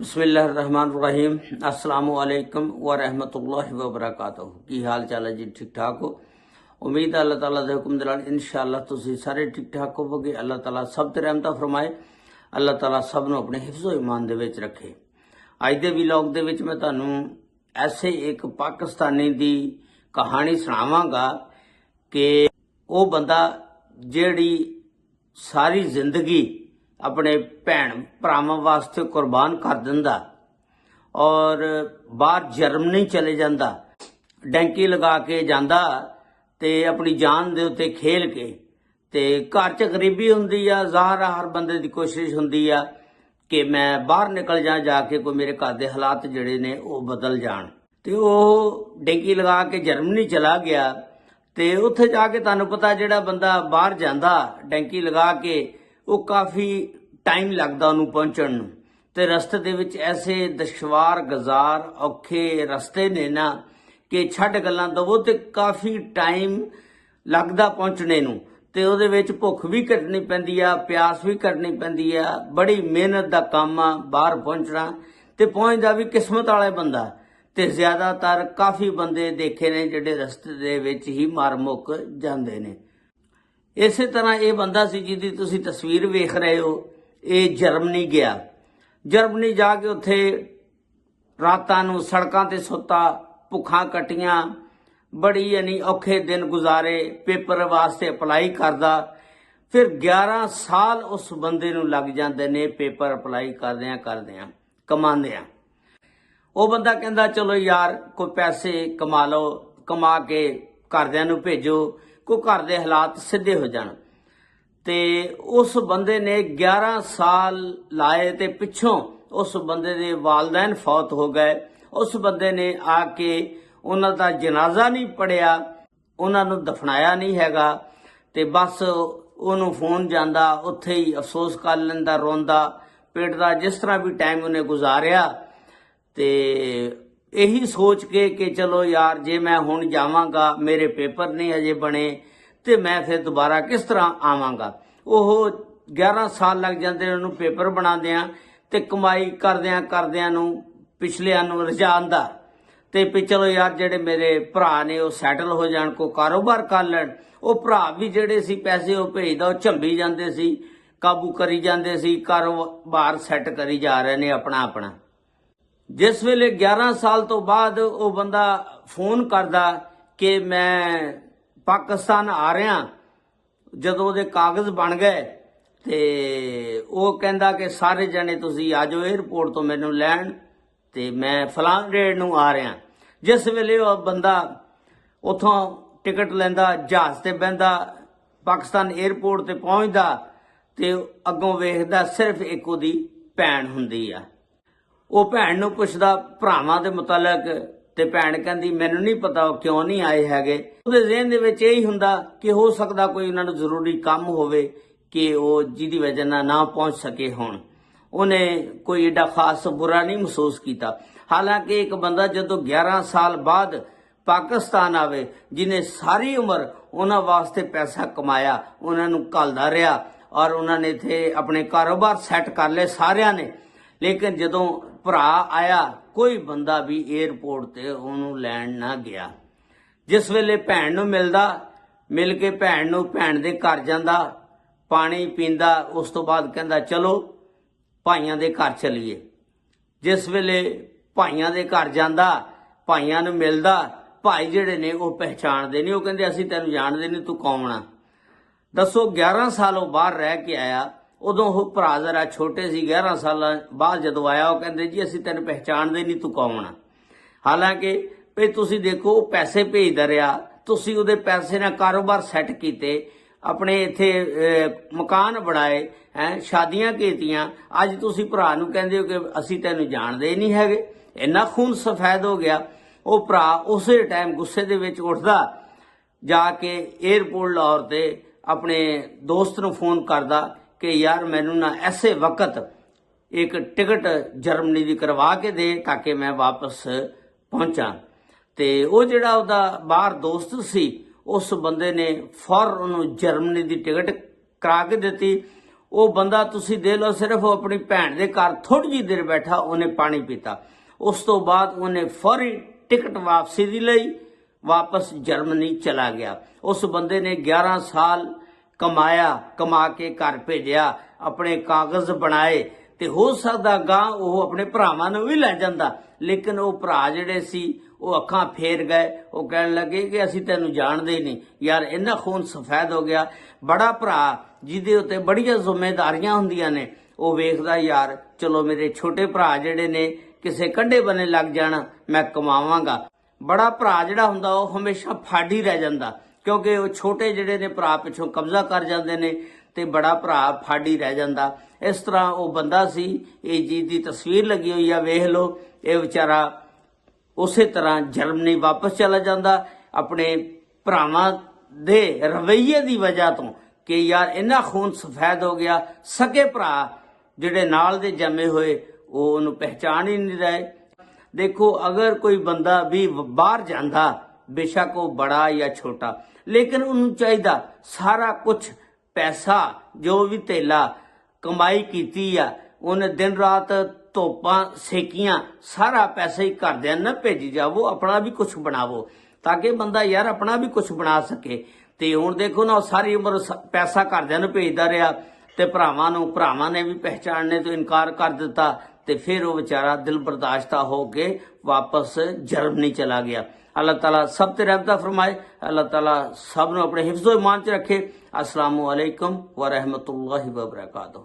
बिस्मिल्लाहिर्रहमानिर्रहीम अस्सलामुअलैकुम वरहमतुल्लाहि वबरकातुहू। की हाल चाल है जी? ठीक ठाक हो? उम्मीद है अल्लाह ताला दे हुक्म दे नाल इंशाअल्लाह तुसीं सारे ठीक ठाक होवोगे। अल्लाह ताला सब ते रहमत फरमाए। अल्लाह ताला सब नूं अपने हिफ्ज़ो ईमान दे विच रखे। अज दे व्लॉग दे विच मैं तुहानूं ऐसे एक पाकिस्तानी दी कहानी सुणावांगा कि वो बंदा जिहड़ी सारी जिंदगी अपने भैन भरावां वास्ते कुर्बान कर दिंदा और बाहर जर्मनी चले जांदा, डैंकी लगा के जांदा ते अपनी जान दे उत्ते खेल के ते घर च गरीबी हुंदी आ। ज़ाहिर हर बंदे दी कोशिश हुंदी आ कि मैं बाहर निकल जाके कोई मेरे घर दे हालात जिहड़े ने वो बदल जाण। ते ओह डैंकी लगा के जर्मनी चला गया ते उत्थे जाके तुहानूं पता जिहड़ा बंदा बाहर जांदा डैंकी लगा के वो काफ़ी टाइम लगदा उन्होंने पहुंचण नूं ते रस्ते दे विच ऐसे दुश्वार गजार औखे रस्ते ने ना कि छड्ड गल्लां दवो ते काफ़ी टाइम लगदा पहुंचने नूं ते उहदे विच भुख भी कटनी पैंदी आ, प्यास भी कटनी पैंदी आ। बड़ी मेहनत दा काम आ बाहर पहुंचना ते पहुंचदा भी किस्मत वाला बंदा ते ज़्यादातर काफ़ी बंदे देखे ने जिहड़े रस्ते दे विच ही मार मुक जांदे ने। इसे तरह ये बंदा सी जिहदी तुसीं तस्वीर वेख रहे हो, ये जर्मनी गया। जर्मनी जाके उत्थे रातां नूं सड़कां ते सुत्ता, भुखां कट्टियां, बड़ी यानी औखे दिन गुजारे, पेपर वास्ते अपलाई करदा। फिर 11 साल उस बंदे नूं लग जांदे ने पेपर अपलाई करदियां कमांदियां। वो बंदा कहंदा चलो यार कोई पैसे कमा लो, कमा के घरदियां नूं भेजो, कोई घर दे हालात सिद्धे हो जाण। ते उस बंदे ने 11 साल लाए ते पिछों उस बंदे दे वालदैन फौत हो गए। उस बंदे ने आके उन्हां दा जनाजा नहीं पढ़िया, उन्हां नूं दफनाया नहीं हैगा ते बस उहनूं फोन जांदा, उत्थे ही अफसोस कर लैंदा, रोंदा पिटदा, जिस तरह भी टाइम उन्हें गुजारिया ते यही सोच के कि चलो यार जे मैं हुण जावांगा, मेरे पेपर नहीं अजे बने ते मैं फिर दोबारा किस तरह आवांगा। ओह 11 साल लग जाते उन्होंने पेपर बनादियां ते कमाई करदियां नूं पिछलियां नूं रजांदा ते भी चलो यार जेडे मेरे भरा ने वो सैटल हो जाण, को कारोबार कर लैण। वो भरा भी जेडे सी पैसे वो भेजदा, वो झंबी जांदे सी, काबू करी जांदे सी, कारोबार सैट करी जा रहे ने अपना। जिस वेले 11 साल तो बाद वो बंदा फोन करदा कि मैं पाकिस्तान आ रहा, जदों ਉਹਦੇ कागज़ बन गए ते वो कहंदा कि सारे जने तुसीं आ जाओ एयरपोर्ट तो मैनू लैण ते मैं फलां डेट नूं आ रहा। जिस वेले वो बंदा उथों टिकट लैंदा, जहाज़ ते बहिंदा, पाकिस्तान एयरपोर्ट ते पहुंचदा ते अगों वेखदा सिर्फ एक उहदी भैन हुंदी आ। वो भैन नूं पुछदा भरावां दे मुतलक ते भैन कहंदी मैनूं नहीं पता वो क्यों नहीं आए हैगे। ਉਹਦੇ ਜ਼ਿਹਨ ਦੇ ਵਿੱਚ ਇਹੀ ਹੁੰਦਾ ਕਿ ਹੋ ਸਕਦਾ ਕੋਈ ਉਹਨਾਂ ਨੂੰ ਜ਼ਰੂਰੀ ਕੰਮ ਹੋਵੇ ਕਿ ਉਹ ਜਿਹਦੀ ਵਜ੍ਹਾ ਨਾਲ ਨਾ ਪਹੁੰਚ ਸਕੇ ਹੋਣ। ਉਹਨੇ ਕੋਈ ਏਡਾ ਖਾਸ ਬੁਰਾ ਨਹੀਂ ਮਹਿਸੂਸ ਕੀਤਾ। ਹਾਲਾਂਕਿ ਇੱਕ ਬੰਦਾ ਜਦੋਂ 11 ਸਾਲ ਬਾਅਦ ਪਾਕਿਸਤਾਨ ਆਵੇ, ਜਿਹਨੇ ਸਾਰੀ ਉਮਰ ਉਹਨਾਂ ਵਾਸਤੇ ਪੈਸਾ ਕਮਾਇਆ, ਉਹਨਾਂ ਨੂੰ ਘੱਲਦਾ ਰਿਹਾ ਔਰ ਉਹਨਾਂ ਨੇ ਇੱਥੇ ਆਪਣੇ ਕਾਰੋਬਾਰ ਸੈੱਟ ਕਰ ਲਏ ਸਾਰਿਆਂ ਨੇ, ਲੇਕਿਨ ਜਦੋਂ ਭਰਾ ਆਇਆ ਕੋਈ ਬੰਦਾ ਵੀ ਏਅਰਪੋर्ट ਤੇ ਉਹਨੂੰ ਲੈਣ ਨਾ ਗਿਆ। जिस वेले भैन नूं मिलदा, मिल के भैन नूं भैन दे घर जांदा, पानी पींदा, उस तो बाद कहंदा चलो भाइयां दे घर चलीए। जिस वेले भाइयां दे घर जांदा, भाइयां नूं मिलदा, भाई जिहड़े ने वो पहचानदे नहीं, वो कहंदे असीं तैनूं जाणदे नहीं, तूं कौन आ? दसो 11 साल वो बाहर रह के आया, उदों वो भरा जरा छोटे सी, 11 साल बाद जदों आया वो कहंदे जी असीं तैनूं पहचानदे नहीं, तूं कौन आ? हालांकि भी तुसीं देखो पैसे भेजदा रहा, तुसीं उहदे पैसे नाल कारोबार सैट कीते, अपने इत्थे मकान बनाए हैं, शादियां कीतियां, अज तुसीं भरा नूं कहंदे हो कि असीं तैनूं जाणदे ही नहीं हैगे। इन्ना खून सफैद हो गया। वो भरा उसे टाइम गुस्से दे विच उठदा, जाके एयरपोर्ट लाहौर ते अपने दोस्त नूं फोन करदा कि यार मैनूं ना ऐसे वक्त एक टिकट जर्मनी दी करवा के दे ताकि मैं वापस पहुंचा। ते वो जिहड़ा उहदा बाहर दोस्त सी, उस बंदे ने फौरन उहनूं जर्मनी दी टिकट करा के दित्ती। ਉਹ ਬੰਦਾ ਤੁਸੀਂ ਦੇ ਲਓ, ਸਿਰਫ ਉਹ ਆਪਣੀ ਭੈਣ ਦੇ ਘਰ ਥੋੜੀ ਜਿਹੀ ਦੇਰ ਬੈਠਾ, ਉਹਨੇ ਪਾਣੀ ਪੀਤਾ। ਉਸ ਤੋਂ ਬਾਅਦ ਉਹਨੇ ਫੌਰੀ ਟਿਕਟ ਵਾਪਸੀ ਦੀ ਲਈ ਵਾਪਸ ਜਰਮਨੀ ਚਲਾ ਗਿਆ। ਉਸ ਬੰਦੇ ਨੇ 11 ਸਾਲ ਕਮਾਇਆ, ਕਮਾ ਕੇ ਘਰ ਭੇਜਿਆ, ਆਪਣੇ ਕਾਗਜ਼ ਬਣਾਏ, ਤੇ ਹੋ ਸਕਦਾ ਗਾਂ ਉਹ ਆਪਣੇ ਭਰਾਵਾਂ ਨੂੰ ਵੀ ਲੈ ਜਾਂਦਾ, ਲੇਕਿਨ ਉਹ ਭਰਾ ਜਿਹੜੇ ਸੀ ਉਹ ਅੱਖਾਂ ਫੇਰ ਗਏ। ਉਹ ਕਹਿਣ ਲੱਗੇ ਕਿ ਅਸੀਂ ਤੈਨੂੰ ਜਾਣਦੇ ਨਹੀਂ ਯਾਰ, ਇੰਨਾ ਖੂਨ ਸਫੈਦ ਹੋ ਗਿਆ। ਬੜਾ ਭਰਾ ਜਿਹਦੇ ਉੱਤੇ ਬੜੀਆਂ ਜ਼ਿੰਮੇਵਾਰੀਆਂ ਹੁੰਦੀਆਂ ਨੇ, ਉਹ ਵੇਖਦਾ ਯਾਰ ਚਲੋ ਮੇਰੇ ਛੋਟੇ ਭਰਾ ਜਿਹੜੇ ਨੇ ਕਿਸੇ ਕੰਢੇ ਬੰਨੇ ਲੱਗ ਜਾਣ, ਮੈਂ ਕਮਾਵਾਂਗਾ। ਬੜਾ ਭਰਾ ਜਿਹੜਾ ਹੁੰਦਾ ਉਹ ਹਮੇਸ਼ਾ ਫਾੜੀ ਰਹਿ ਜਾਂਦਾ, ਕਿਉਂਕਿ ਉਹ ਛੋਟੇ ਜਿਹੜੇ ਨੇ ਭਰਾ ਪਿੱਛੋਂ ਕਬਜ਼ਾ ਕਰ ਜਾਂਦੇ ਨੇ ਤੇ ਬੜਾ ਭਰਾ ਫਾੜੀ ਰਹਿ ਜਾਂਦਾ। ਇਸ ਤਰ੍ਹਾਂ ਉਹ ਬੰਦਾ ਸੀ। ਇਹ ਜੀ ਦੀ ਤਸਵੀਰ ਲੱਗੀ ਹੋਈ ਆ, ਵੇਖ ਲਓ। ਇਹ ਵਿਚਾਰਾ ਉਸੇ ਤਰ੍ਹਾਂ ਜਰਮਨੀ ਵਾਪਸ ਚਲਾ ਜਾਂਦਾ ਆਪਣੇ ਭਰਾਵਾਂ ਦੇ ਰਵੱਈਏ ਦੀ ਵਜ੍ਹਾ ਤੋਂ ਕਿ ਯਾਰ ਇੰਨਾ ਖੂਨ ਸਫੈਦ ਹੋ ਗਿਆ। ਸਕੇ ਭਰਾ ਜਿਹੜੇ ਨਾਲ ਦੇ ਜੰਮੇ ਹੋਏ ਉਹ ਉਹਨੂੰ ਪਹਿਚਾਣ ਹੀ ਨਹੀਂ ਰਹੇ। ਦੇਖੋ, ਅਗਰ ਕੋਈ ਬੰਦਾ ਵੀ ਬਾਹਰ ਜਾਂਦਾ, ਬੇਸ਼ੱਕ ਉਹ ਬੜਾ ਜਾਂ ਛੋਟਾ, ਲੇਕਿਨ ਉਹਨੂੰ ਚਾਹੀਦਾ ਸਾਰਾ ਕੁਝ ਪੈਸਾ ਜੋ ਵੀ ਧੇਲਾ ਕਮਾਈ ਕੀਤੀ ਆ, ਉਹਨੇ ਦਿਨ ਰਾਤ ਧੋਪਾਂ ਸੇਕੀਆਂ, ਸਾਰਾ ਪੈਸਾ ਹੀ ਘਰਦਿਆਂ ਨਾ ਭੇਜੀ ਜਾਵੋ, ਆਪਣਾ ਵੀ ਕੁਝ ਬਣਾਵੋ, ਤਾਂ ਕਿ ਬੰਦਾ ਯਾਰ ਆਪਣਾ ਵੀ ਕੁਝ ਬਣਾ ਸਕੇ। ਤੇ ਹੁਣ ਦੇਖੋ ਨਾ, ਸਾਰੀ ਉਮਰ ਪੈਸਾ ਘਰਦਿਆਂ ਨੂੰ ਭੇਜਦਾ ਰਿਹਾ ਤੇ ਭਰਾਵਾਂ ਨੇ ਵੀ ਪਹਿਚਾਣਨੇ ਤੋਂ ਇਨਕਾਰ ਕਰ ਦਿੱਤਾ, ਤੇ ਫਿਰ ਉਹ ਵਿਚਾਰਾ ਦਿਲ ਬਰਦਾਸ਼ਤਾ ਹੋ ਕੇ ਵਾਪਸ ਜਰਮਨੀ ਚਲਾ ਗਿਆ। अल्लाह ताला सब ते रहमत फरमाए। अल्लाह ताला सब नूं अपने हिफ्ज़ो ईमान च रखे। अस्सलामु अलैकुम व रहमतुल्लाहि व बरकातुहू।